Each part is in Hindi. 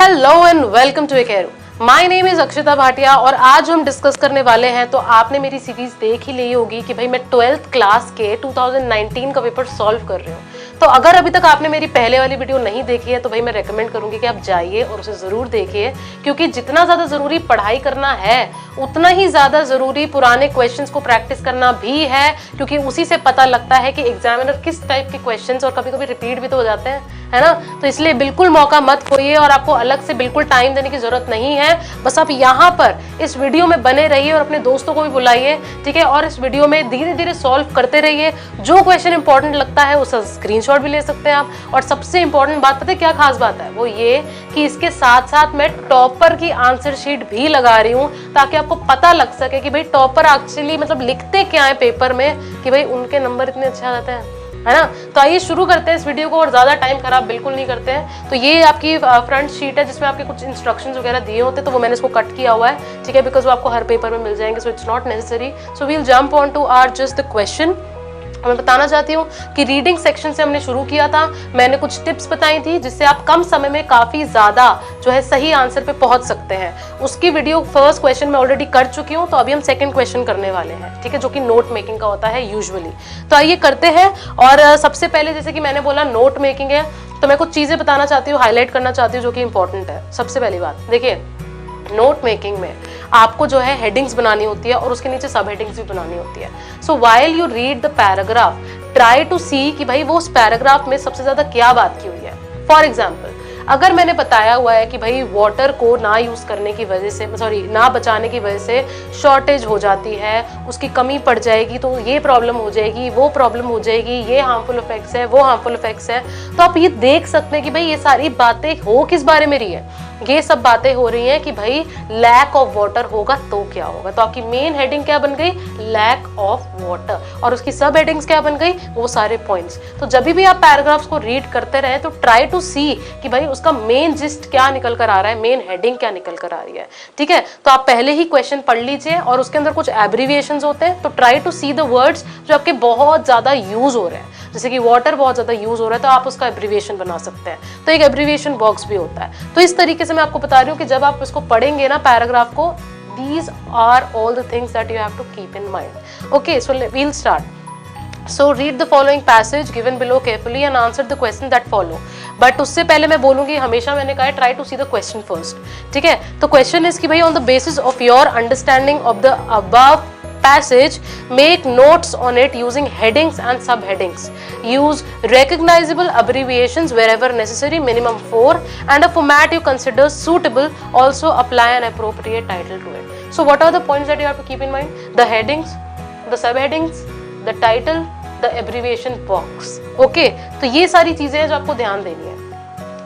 हेलो एंड वेलकम टू एकेरू। My name is Akshita Bhatia और आज हम डिस्कस करने वाले हैं, तो आपने मेरी सीरीज देख ही ली होगी कि भाई मैं 12th क्लास के 2019 का पेपर सॉल्व कर रही हूँ। तो अगर अभी तक आपने मेरी पहले वाली वीडियो नहीं देखी है तो भाई मैं रेकमेंड करूंगी कि आप जाइए और उसे जरूर देखिए, क्योंकि जितना ज्यादा जरूरी पढ़ाई करना है उतना ही ज्यादा जरूरी पुराने क्वेश्चंस को प्रैक्टिस करना भी है, क्योंकि उसी से पता लगता है कि एग्जामिनर किस टाइप के क्वेश्चंस, और कभी कभी रिपीट भी तो हो जाते हैं, है ना। तो इसलिए बिल्कुल मौका मत खोइए और आपको अलग से बिल्कुल टाइम देने की जरूरत नहीं है। बस आप यहाँ पर इस वीडियो में बने रहिए और अपने दोस्तों को भी बुलाइए, ठीक है, और इस वीडियो में धीरे धीरे सॉल्व करते रहिए। जो क्वेश्चन इंपॉर्टेंट लगता है उसका स्क्रीनशॉट भी ले सकते हैं आप। और सबसे इंपॉर्टेंट बात पता है क्या खास बात है, वो ये कि इसके साथ साथ मैं टॉपर की आंसर शीट भी लगा रही हूँ, ताकि आपको पता लग सके कि भाई टॉपर एक्चुअली मतलब लिखते क्या है पेपर में, कि भाई उनके नंबर इतने अच्छे आ जाते हैं, है ना। तो आइए शुरू करते हैं इस वीडियो को और ज्यादा टाइम खराब बिल्कुल नहीं करते हैं। तो ये आपकी फ्रंट शीट है जिसमें आपके कुछ इंस्ट्रक्शंस वगैरह दिए होते हैं, तो वो मैंने इसको कट किया हुआ है, ठीक है, बिकॉज वो आपको हर पेपर में मिल जाएंगे, so it's not necessary. So we'll jump on to our just the question. मैं बताना चाहती हूँ कि रीडिंग सेक्शन से हमने शुरू किया था। मैंने कुछ टिप्स बताई थी जिससे आप कम समय में काफी ज्यादा जो है सही आंसर पे पहुंच सकते हैं। उसकी वीडियो फर्स्ट क्वेश्चन में ऑलरेडी कर चुकी हूँ, तो अभी हम सेकंड क्वेश्चन करने वाले हैं, ठीक है, जो कि नोट मेकिंग का होता है यूजुअली। तो आइए करते हैं। और सबसे पहले जैसे कि मैंने बोला नोट मेकिंग है, तो मैं कुछ चीजें बताना चाहती हूँ, हाईलाइट करना चाहती हूँ जो कि इंपॉर्टेंट है। सबसे पहली बात देखिए, नोट मेकिंग में आपको जो है हेडिंग्स बनानी होती है और उसके नीचे सब हेडिंग्स भी बनानी होती है। So while you read the paragraph, try to see कि भाई वो उस पैराग्राफ में सबसे ज्यादा क्या बात की हुई है। फॉर एग्जाम्पल, अगर मैंने बताया हुआ है कि भाई वाटर को ना यूज करने की वजह से, सॉरी ना बचाने की वजह से शॉर्टेज हो जाती है, उसकी कमी पड़ जाएगी, तो ये प्रॉब्लम हो जाएगी, वो प्रॉब्लम हो जाएगी, ये हार्मफुल इफेक्ट्स है, वो हार्मफुल इफेक्ट्स है, तो आप ये देख सकते हैं कि भाई ये सारी बातें हो किस बारे में रही है। ये सब बातें हो रही हैं कि भाई लैक ऑफ वाटर होगा तो क्या होगा। तो आपकी मेन हेडिंग क्या बन गई, लैक ऑफ वाटर, और उसकी सब हेडिंग्स क्या बन गई, वो सारे पॉइंट्स। तो जब भी आप पैराग्राफ्स को रीड करते रहे तो ट्राई टू सी कि भाई उसका मेन जिस्ट क्या निकल कर आ रहा है, मेन हेडिंग क्या निकल कर आ रही है, ठीक है। तो आप पहले ही क्वेश्चन पढ़ लीजिए और उसके अंदर कुछ एब्रीविएशंस होते हैं, तो try to see the words जो आपके बहुत ज्यादा यूज हो रहे हैं। जैसे कि वाटर बहुत ज्यादा यूज हो रहा है तो आप उसका एब्रीविएशन बना सकते हैं, तो एक एब्रीविएशन बॉक्स भी होता है। तो इस तरीके से मैं आपको बता रही हूँ कि जब आप इसको पढ़ेंगे ना पैराग्राफ को, these are all the things that you have to keep in mind. Okay, so we'll start. So read the following passage given below carefully and answer the question that follow. But उससे पहले मैं बोलूंगी, हमेशा मैंने कहा है try to see the question first, ठीक है। तो क्वेश्चन इज कि भाई on the basis of your understanding of the above passage, make notes on it using headings and subheadings. Use recognizable abbreviations wherever necessary, minimum 4, and a format you consider suitable. Also apply an appropriate title to it. So what are the points that you have to keep in mind? The headings, the subheadings, the title, the abbreviation box. Okay, तो ये सारी चीजें हैं जो आपको ध्यान देनी है।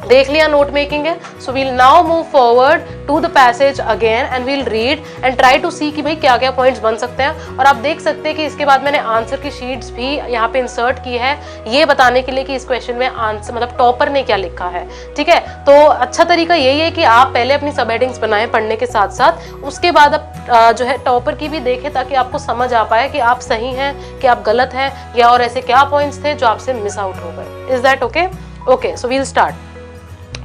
देख लिया नोट मेकिंग है। So we'll now move forward to the passage again and we'll read and try to see कि भाई क्या क्या पॉइंट्स बन सकते हैं। और आप देख सकते हैं कि इसके बाद मैंने आंसर की शीट्स भी यहाँ पे इंसर्ट की है, ये बताने के लिए कि इस क्वेश्चन में आंसर मतलब टॉपर ने क्या लिखा है, ठीक है। तो अच्छा तरीका यही है कि आप पहले अपनी सब हेडिंग्स बनाएं पढ़ने के साथ साथ, उसके बाद आप जो है टॉपर की भी देखें, ताकि आपको समझ आ पाए कि आप सही हैं कि आप गलत हैं, या और ऐसे क्या पॉइंट्स थे जो आपसे मिस आउट हो गए। Is that okay? Okay, so we'll start.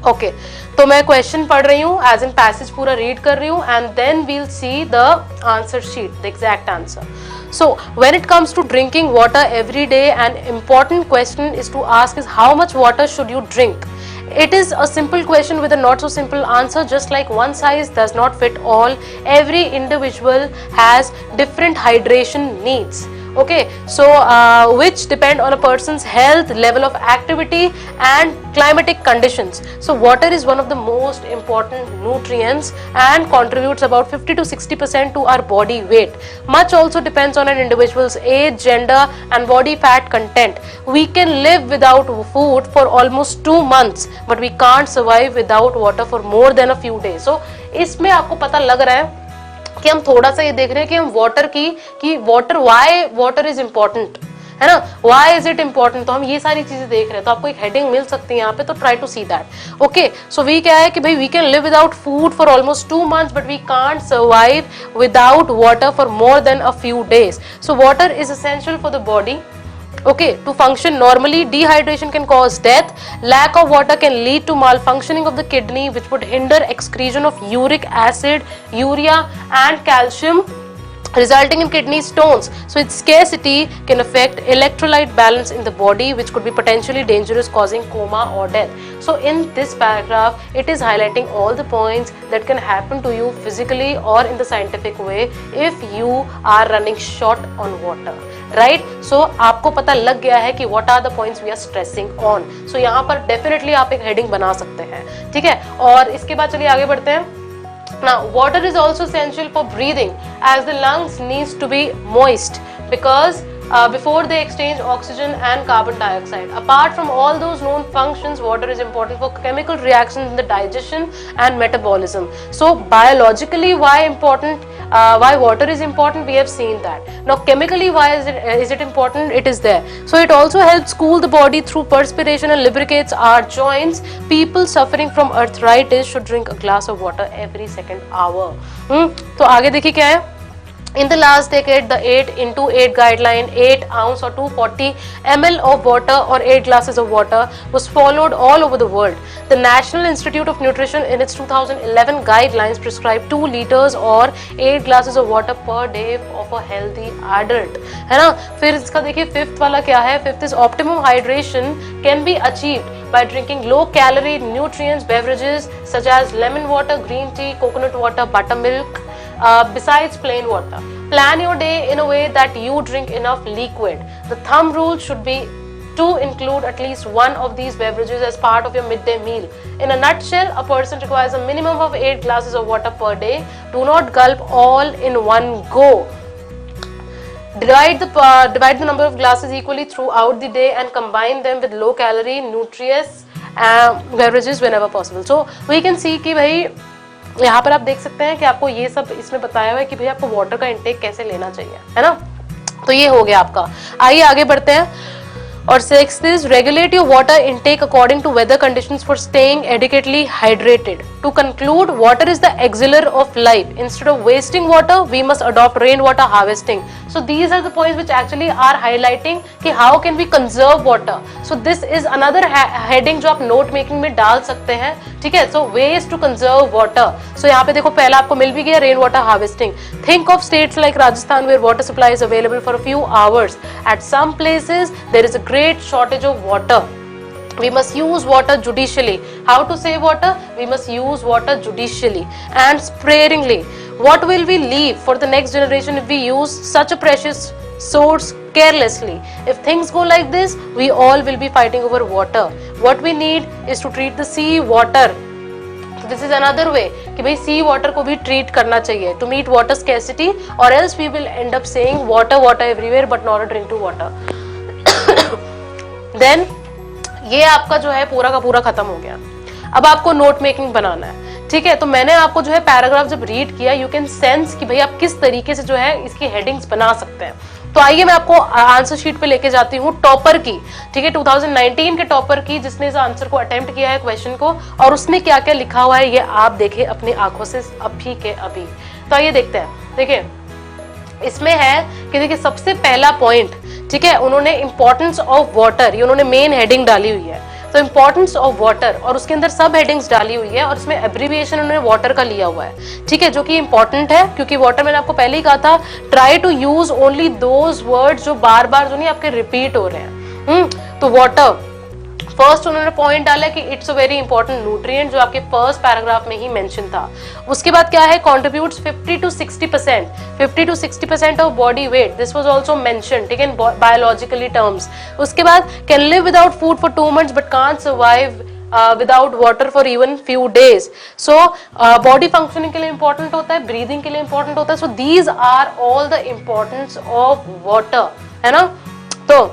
Okay, तो मैं क्वेश्चन पढ़ रही हूँ, एज इन पैसेज पूरा रीड कर रही हूँ, and then we'll see the answer sheet, the exact answer. So when it comes to drinking water every day, an important question is to ask is how much water should you drink? It is a simple question with a not so simple answer, just like one size does not fit all. Every individual has different hydration needs. Okay, so which depend on a person's health, level of activity and climatic conditions. So water is one of the most important nutrients and contributes about 50 to 60% to our body weight. Much also depends on an individual's age, gender and body fat content. We can live without food for almost 2 months, but we can't survive without water for more than a few days. So इसमें आपको पता लग रहा है कि हम थोड़ा सा ये देख रहे हैं कि हम वाटर की water, why water is important, है ना, व्हाई इज इट इंपॉर्टेंट। तो हम ये सारी चीजें देख रहे हैं, तो आपको एक हेडिंग मिल सकती है यहाँ पे, तो try to see that. Okay, so we क्या है कि भाई we can live without food for almost 2 months, but we can't survive without water for more than a few days. So water is essential for the body Okay, to function normally, dehydration can cause death. Lack of water can lead to malfunctioning of the kidney, which would hinder excretion of uric acid, urea, and calcium, resulting in kidney stones. So its scarcity can affect electrolyte balance in the body, which could be potentially dangerous, causing coma or death. So in this paragraph, it is highlighting all the points that can happen to you physically or in the scientific way if you are running short on water, right? So आपको पता लग गया है कि what are the points we are stressing on. So यहाँ पर definitely आप एक heading बना सकते हैं, ठीक है? और इसके बाद चलिए आगे बढ़ते हैं. Now, water is also essential for breathing, as the lungs needs to be moist because before they exchange oxygen and carbon dioxide. Apart from all those known functions, water is important for chemical reactions in the digestion and metabolism. So, biologically, why important? Why water is important? We have seen that. Now, chemically, why is it important? It is there. So, it also helps cool the body through perspiration and lubricates our joints. People suffering from arthritis should drink a glass of water every second hour. तो आगे देखिए क्या है. In the last decade, the 8x8 guideline, 8 ounce or 240 ml of water or 8 glasses of water was followed all over the world. The National Institute of Nutrition in its 2011 guidelines prescribed 2 liters or 8 glasses of water per day of a healthy adult. है ना. फिर इसका देखिए फिफ्थ वाला क्या है. Fifth is optimum hydration can be achieved by drinking low calorie nutrients beverages such as lemon water, green tea, coconut water, buttermilk. Besides plain water, plan your day in a way that you drink enough liquid. The thumb rule should be to include at least one of these beverages as part of your midday meal. In a nutshell, a person requires a minimum of 8 glasses of water per day. Do not gulp all in one go. Divide the number of glasses equally throughout the day and combine them with low calorie nutritious beverages whenever possible. So we can see कि भाई यहाँ पर आप देख सकते हैं कि आपको ये सब इसमें बताया हुआ है कि भाई आपको वाटर का इंटेक कैसे लेना चाहिए, है ना. तो ये हो गया आपका. आइए आगे बढ़ते हैं. और sixth is regulate your water intake according to weather conditions for staying adequately hydrated. To conclude, water is the auxiliary of life. Instead of wasting water, we must adopt rainwater harvesting. So these are the points which actually are highlighting कि how can we conserve water. So this is another heading जो आप note making में डाल सकते हैं, ठीक है. So ways to conserve water. So यहाँ पे देखो पहला आपको मिल भी गया rainwater harvesting. Think of states like Rajasthan where water supply is available for a few hours. At some places there is a great shortage of water. We must use water judiciously. How to save water? We must use water judiciously and sparingly. What will we leave for the next generation if we use such a precious source carelessly? If things go like this, we all will be fighting over water. What we need is to treat the sea water. So this is another way कि भाई sea water को भी treat करना चाहिए to meet water scarcity, or else we will end up saying water everywhere but not a drink to water. Then ये आपका जो है पूरा का पूरा खत्म हो गया. अब आपको नोट मेकिंग बनाना है, ठीक है. तो मैंने आपको जो है पैराग्राफ जब रीड किया, यू कैन सेंस कि भाई आप किस तरीके से जो है इसकी हेडिंग्स बना सकते हैं. तो आइए मैं आपको आंसर शीट पे लेके जाती हूँ टॉपर की, ठीक है, 2019 के टॉपर की, जिसने इस आंसर को अटेम्प्ट किया है क्वेश्चन को, और उसने क्या क्या लिखा हुआ है ये आप देखिए अपनी आंखों से अभी के अभी. तो आइए देखते हैं. देखिए इसमें है कि देखिए सबसे पहला पॉइंट, ठीक है, उन्होंने इंपॉर्टेंस ऑफ वाटर, ये उन्होंने मेन हेडिंग डाली हुई है. तो इंपॉर्टेंस ऑफ वाटर, और उसके अंदर सब हेडिंग्स डाली हुई है, और इसमें एब्रीविएशन उन्होंने वाटर का लिया हुआ है, ठीक है, जो कि इंपॉर्टेंट है क्योंकि वाटर मैंने आपको पहले ही कहा था, try to use only those words जो बार बार जो नहीं आपके रिपीट हो रहे हैं. तो वाटर फर्स्ट उन्होंने पॉइंट डाला कि it's a very important nutrient, जो आपके फर्स्ट पैराग्राफ में ही मेंशन था. उसके बाद क्या है, contributes 50 to 60% of body weight. This was also mentioned, ठीक है, इन बायोलॉजिकली टर्म्स. उसके बाद can live without food for 2 months but can't survive without water for even few days. So body functioning के लिए इंपॉर्टेंट होता है, ब्रीदिंग के लिए इंपॉर्टेंट होता है. So these are all the importance of water, है ना. तो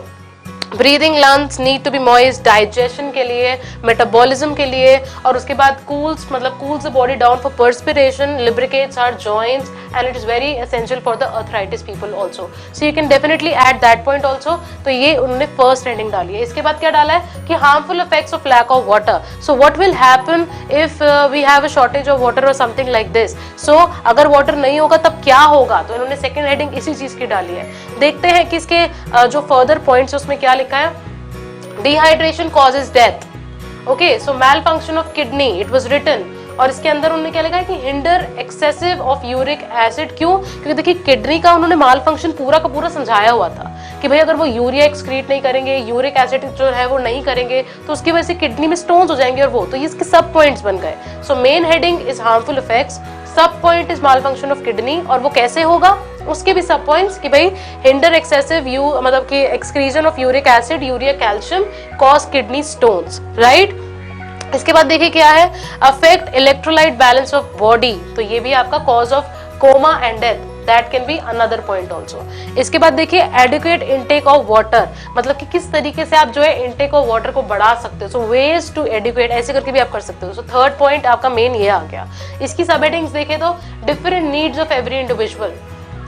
breathing lungs need to be moist, digestion के लिए, मेटाबॉलिज्म के लिए, और उसके बाद cools the body down for perspiration, lubricates our joints, and it is very essential for the arthritis people also. So you can definitely add that point also. तो ये उन्होंने फर्स्ट हेडिंग डाली है. इसके बाद क्या डाला है कि harmful effects of lack of water. So what will happen if we have a shortage of water और समथिंग लाइक दिस. सो अगर वाटर नहीं होगा तब क्या होगा, तो इन्होंने सेकेंड हेडिंग इसी चीज की डाली है. देखते हैं कि इसके जो फर्दर पॉइंट्स उसमें क्या लिखा है। Dehydration causes death, okay, so malfunction of kidney it was written, और इसके अंदर उन्होंने क्या लिखा है कि hinder excessive of uric acid. क्यों? क्योंकि देखिए किडनी का उन्होंने माल फंक्शन पूरा का पूरा समझाया हुआ था कि भाई अगर वो यूरिया एक्सक्रीट नहीं करेंगे, यूरिक एसिड जो है वो नहीं करेंगे, तो उसकी वजह से किडनी में स्टोन्स हो जाएंगे, और वो तो ये इसके सब पॉइंट्स बन गए। So main heading is harmful effects, sub point is malfunction of kidney, और वो कैसे होगा उसके भी सब पॉइंट्स कि भाई हिंडर एक्सेसिव मतलब कि excretion of uric acid, urea calcium cause kidney stones, right. इसके बाद देखिए क्या है, affect electrolyte balance of body, तो ये भी आपका cause of coma and death, that can be another point also. इसके बाद देखिए एडिक्वेट इनटेक ऑफ वाटर, मतलब कि किस तरीके से आप जो है इनटेक ऑफ वाटर को बढ़ा सकते हो, सो वेज टू एडिक्वेट, ऐसे करके भी आप कर सकते हो। सो थर्ड पॉइंट आपका मेन ये आ गया। इसकी सब हेडिंग्स देखें तो different needs of every individual,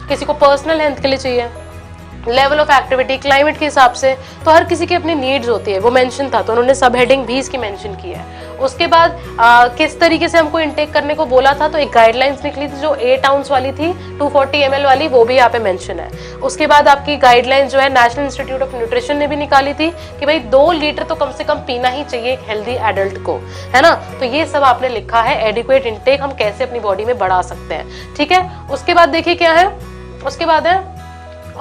किसी को पर्सनल हेल्थ के लिए चाहिए, लेवल ऑफ एक्टिविटी, क्लाइमेट के हिसाब से, तो हर किसी की अपनी नीड्स होती है, वो मेंशन था, तो उन्होंने सब हेडिंग भी इसकी मेंशन की है। उसके बाद किस तरीके से हमको इनटेक करने को बोला था, तो एक गाइडलाइंस निकली थी जो 8 आउंस वाली थी, 240 ml वाली, वो भी यहाँ पे मेंशन है। उसके बाद आपकी गाइडलाइंस जो है नेशनल इंस्टीट्यूट ऑफ न्यूट्रिशन ने भी निकाली थी कि भाई 2 लीटर तो कम से कम पीना ही चाहिए एक हेल्दी एडल्ट को, है ना। तो ये सब आपने लिखा है, एडिक्वेट इनटेक हम कैसे अपनी बॉडी में बढ़ा सकते हैं, ठीक है। उसके बाद देखिए क्या है, उसके बाद है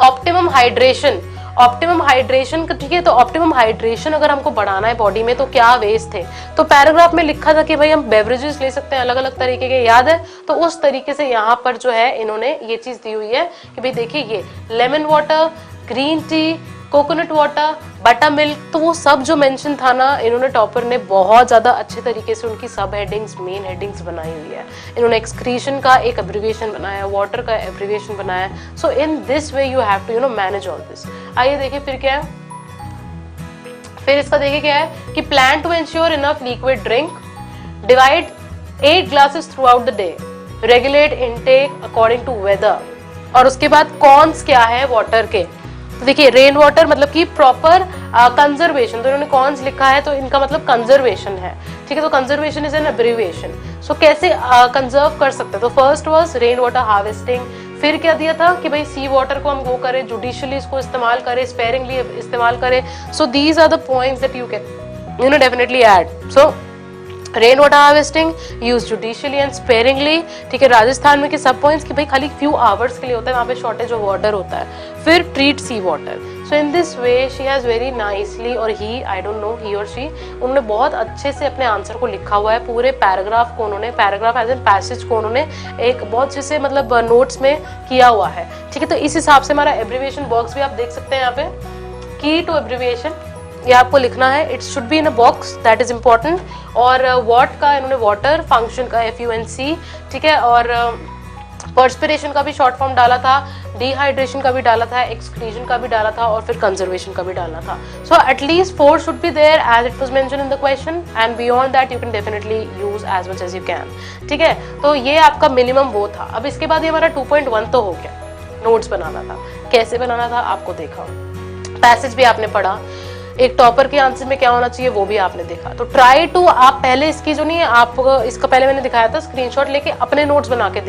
ऑप्टिमम हाइड्रेशन। ऑप्टिमम हाइड्रेशन, ठीक है, तो ऑप्टिमम हाइड्रेशन अगर हमको बढ़ाना है बॉडी में तो क्या वेज थे, तो पैराग्राफ में लिखा था कि भाई हम बेवरेजेस ले सकते हैं अलग अलग तरीके के, याद है। तो उस तरीके से यहाँ पर जो है इन्होंने ये चीज दी हुई है कि भाई देखिए ये lemon water, green tea, coconut water, butter milk, तो वो सब जो मेंशन था ना, इन्होंने टॉपर ने बहुत ज्यादा अच्छे तरीके से उनकी सब हेडिंग्स, मेन हेडिंग्स बनाई हुई है। इन्होंने एक्सक्रीशन का एक एब्रिविएशन बनाया, वाटर का एब्रिविएशन बनाया। So in this way you have to manage all this. आइए देखिए फिर क्या है, फिर इसका देखिए क्या है कि plan to ensure enough liquid drink, divide 8 glasses throughout the day, regulate intake according to weather. और उसके बाद कॉन्स क्या है वाटर के, तो देखिए रेन वाटर मतलब कि प्रॉपर कंजर्वेशन, तो इन्होंने कॉन्स लिखा है, तो इनका मतलब कंजर्वेशन है, ठीक है। तो कंजर्वेशन इज एन एब्रिविएशन। सो कैसे कंजर्व कर सकते हैं, तो first was rain water harvesting, फिर क्या दिया था कि भाई सी वाटर को हम वो करें, जुडिशियली इसको इस्तेमाल करें, स्पेयरिंगली इस्तेमाल करें। So these are the points that you can definitely add. So rain water harvesting use judiciously and sparingly, ठीक है। राजस्थान में के सब पॉइंट्स कि भाई खाली फ्यू आवर्स के लिए होता है, वहाँ पे शॉर्टेज ऑफ वाटर होता है। फिर treat sea water. So in this way she has very nicely, और ही, आई डोंट नो ही और शी, उन्होंने बहुत अच्छे से अपने आंसर को लिखा हुआ है, पूरे पैराग्राफ को उन्होंने, पैराग्राफ एज एन पैसेज को उन्होंने एक बहुत अच्छे से मतलब नोट्स में किया हुआ है, ठीक है। तो इस हिसाब से हमारा एब्रिविएशन बॉक्स भी आप देख सकते हैं यहाँ पे, की टू एब्रिविएशन ये आपको लिखना है, it should be in a box, that is important. और वॉट का इन्होंने वाटर, फंक्शन का FUNC, ठीक है, और पर्सपिरेशन का भी शॉर्ट फॉर्म डाला था, डिहाइड्रेशन का भी डाला था, एक्सक्रीजन का भी डाला था, और फिर कंजर्वेशन का भी डालना था। So at least 4 should be there as it was mention in the question, and beyond that you can definitely use as much as you can, ठीक है। तो ये आपका मिनिमम वो था। अब इसके बाद ये हमारा 2.1 तो हो गया, नोट्स बनाना था, कैसे बनाना था आपको देखा, पैसेज भी आपने पढ़ा, एक टॉपर के आंसर में क्या होना चाहिए वो भी आपने देखा। तो ट्राई टू, आप पहले इसकी जो नहीं है, आप इसका पहले मैंने दिखाया था, स्क्रीनशॉट लेके अपने नोट्स बना के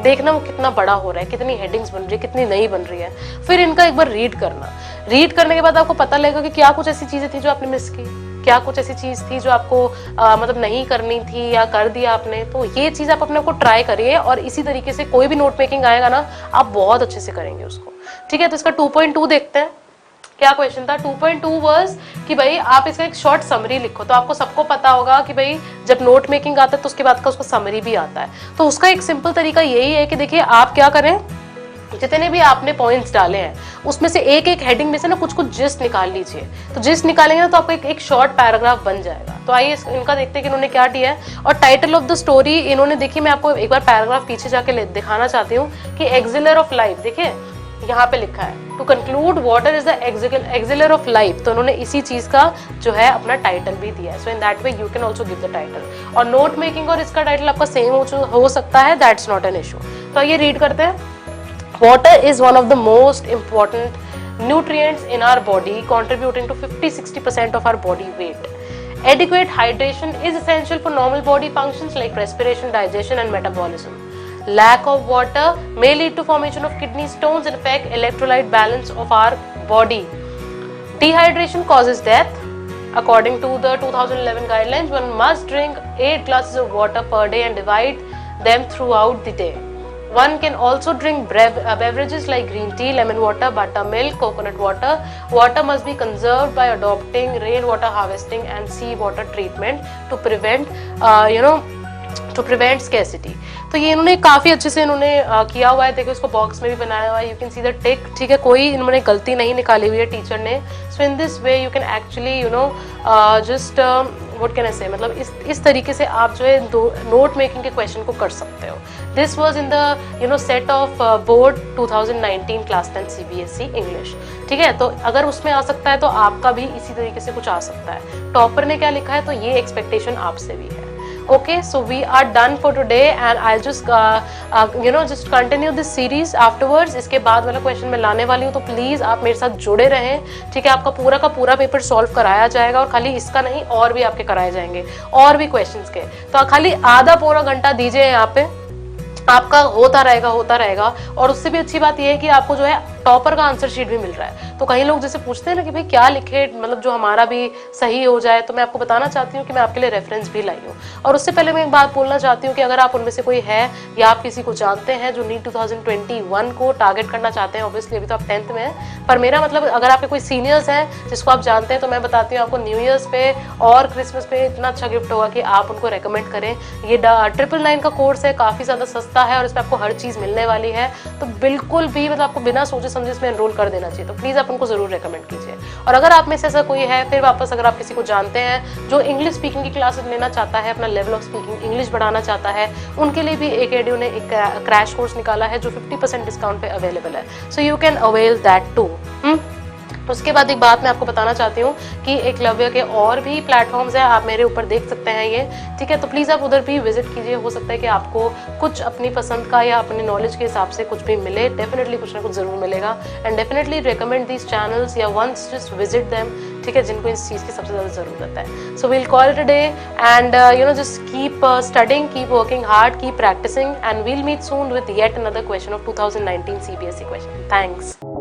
देखना वो कितना बड़ा हो रहा है, कितनी हेडिंग्स बन रही है, कितनी नहीं बन रही है। फिर इनका एक बार रीड करना, रीड करने के बाद आपको पता लगेगा कि क्या कुछ ऐसी चीजें थी जो आपने मिस की, क्या कुछ ऐसी चीज थी जो आपको मतलब नहीं करनी थी या कर दिया आपने। तो ये चीज आप अपने को ट्राई करिए, और इसी तरीके से कोई भी नोट मेकिंग आएगा ना, आप बहुत अच्छे से करेंगे उसको, ठीक है। तो इसका 2.2 देखते हैं क्या क्वेश्चन था। 2.2 वर्स कि भाई आप इसका एक शॉर्ट समरी लिखो। तो आपको सबको पता होगा कि भाई जब नोट मेकिंग आता है तो उसके बाद का उसका समरी भी आता है। तो उसका एक सिंपल तरीका यही है कि देखिए आप क्या करें, जितने भी आपने पॉइंट्स डाले हैं उसमें से एक एक हेडिंग में से ना कुछ कुछ जिस्ट निकाल लीजिए। तो जिस्ट निकालेंगे ना तो आपको एक शॉर्ट पैराग्राफ बन जाएगा। तो आइए इनका देखते हैं कि इन्होंने क्या दिया है। और टाइटल ऑफ द स्टोरी इन्होंने, देखिए मैं आपको एक बार पैराग्राफ पीछे जाके दिखाना चाहती हूँ कि एक्सिलर ऑफ लाइफ, देखिए यहाँ पे लिखा है to conclude water is the elixir of life. तो उन्होंने इसी चीज का जो है अपना टाइटल भी दिया है। So in that way you can also give the title. और नोट मेकिंग और इसका टाइटल आपका सेम हो सकता है, दैट्स नॉट एन इशू। तो ये रीड करते हैं। Water is one of the most important nutrients in our body, contributing to 50-60% of our body weight. Adequate hydration is essential for normal body functions like respiration, digestion and metabolism. lack of water may lead to formation of kidney stones and affect electrolyte balance of our body. Dehydration causes death. According to the 2011 guidelines, one must drink 8 glasses of water per day and divide them throughout the day. One can also drink beverages like green tea, lemon water, buttermilk, coconut water. Water must be conserved by adopting rainwater harvesting and seawater treatment to prevent, to prevent scarcity. तो ये इन्होंने काफ़ी अच्छे से इन्होंने किया हुआ है, देखो इसको बॉक्स में भी बनाया हुआ है, यू कैन सी द टिक, ठीक है, कोई इन्होंने गलती नहीं निकाली हुई है टीचर ने. So in this way you can actually just what can I say, मतलब इस तरीके से आप जो है नोट मेकिंग के क्वेश्चन को कर सकते हो. This was in the set of board 2019 class 10 CBSE English. ठीक है, तो अगर उसमें आ सकता है तो आपका भी इसी तरीके से कुछ आ सकता है. टॉपर ने क्या लिखा है तो ये एक्सपेक्टेशन आपसे भी है. Okay, so we are done for today and I'll just just continue this series afterwards. इसके बाद वाला क्वेश्चन मैं लाने वाली हूँ, तो प्लीज़ आप मेरे साथ जुड़े रहें. ठीक है, आपका पूरा का पूरा पेपर सॉल्व कराया जाएगा और खाली इसका नहीं और भी आपके कराए जाएंगे और भी क्वेश्चंस के. तो खाली आधा पूरा घंटा दीजिए यहाँ पे, आपका होता रहेगा. और उससे भी अच्छी बात यह है कि आपको जो है टॉपर का आंसर शीट भी मिल रहा है. तो कई लोग जैसे पूछते हैं ना कि भाई क्या लिखे, मतलब जो हमारा भी सही हो जाए, तो मैं आपको बताना चाहती हूँ कि मैं आपके लिए रेफरेंस भी लाई हूँ. और उससे पहले मैं एक बात बोलना चाहती हूँ कि अगर आप उनमें से कोई है या आप किसी को जानते हैं जो नीट 2021 को टारगेट करना चाहते हैं, ऑब्वियसली अभी तो आप 10th में हैं, पर मेरा मतलब अगर आपके कोई सीनियर्स हैं जिसको आप जानते हैं, तो मैं बताती हूँ आपको न्यू ईयर्स पे और क्रिसमस पे इतना अच्छा गिफ्ट होगा कि आप उनको रेकमेंड करें. ये 999 का कोर्स है, काफ़ी ज़्यादा सस्ता है और इसमें आपको हर चीज़ मिलने वाली है. तो बिल्कुल भी मतलब आपको बिना सोचे समझे इसमें एनरोल कर देना चाहिए. तो प्लीज़ आप उनको ज़रूर रेकमेंड कीजिए. और अगर आप में से ऐसा कोई है, फिर वापस अगर आप किसी को जानते हैं जो इंग्लिश स्पीकिंग की क्लासेस लेना चाहता है, अपना लेवल ऑफ स्पीकिंग इंग्लिश बढ़ाना चाहता है, उनके लिए भी एकेडू ने एक क्रैश कोर्स निकाला है जो 50% डिस्काउंट पे अवेलेबल है. So you can avail that too. उसके बाद एक बात मैं आपको बताना चाहती हूँ कि एकलव्य के और भी प्लेटफॉर्म्स हैं, आप मेरे ऊपर देख सकते हैं ये. ठीक है, तो प्लीज़ आप उधर भी विजिट कीजिए. हो सकता है कि आपको कुछ अपनी पसंद का या अपनी नॉलेज के हिसाब से कुछ भी मिले. डेफिनेटली कुछ ना कुछ ज़रूर मिलेगा. And definitely recommend these channels या वंस जस्ट विजिट देम. ठीक है, जिनको इस चीज़ की सबसे ज़्यादा ज़रूरत है. So we'll call it a day and just keep studying, keep working hard, keep practising, and we'll meet soon with yet another question of 2019 CBSE question. Thanks.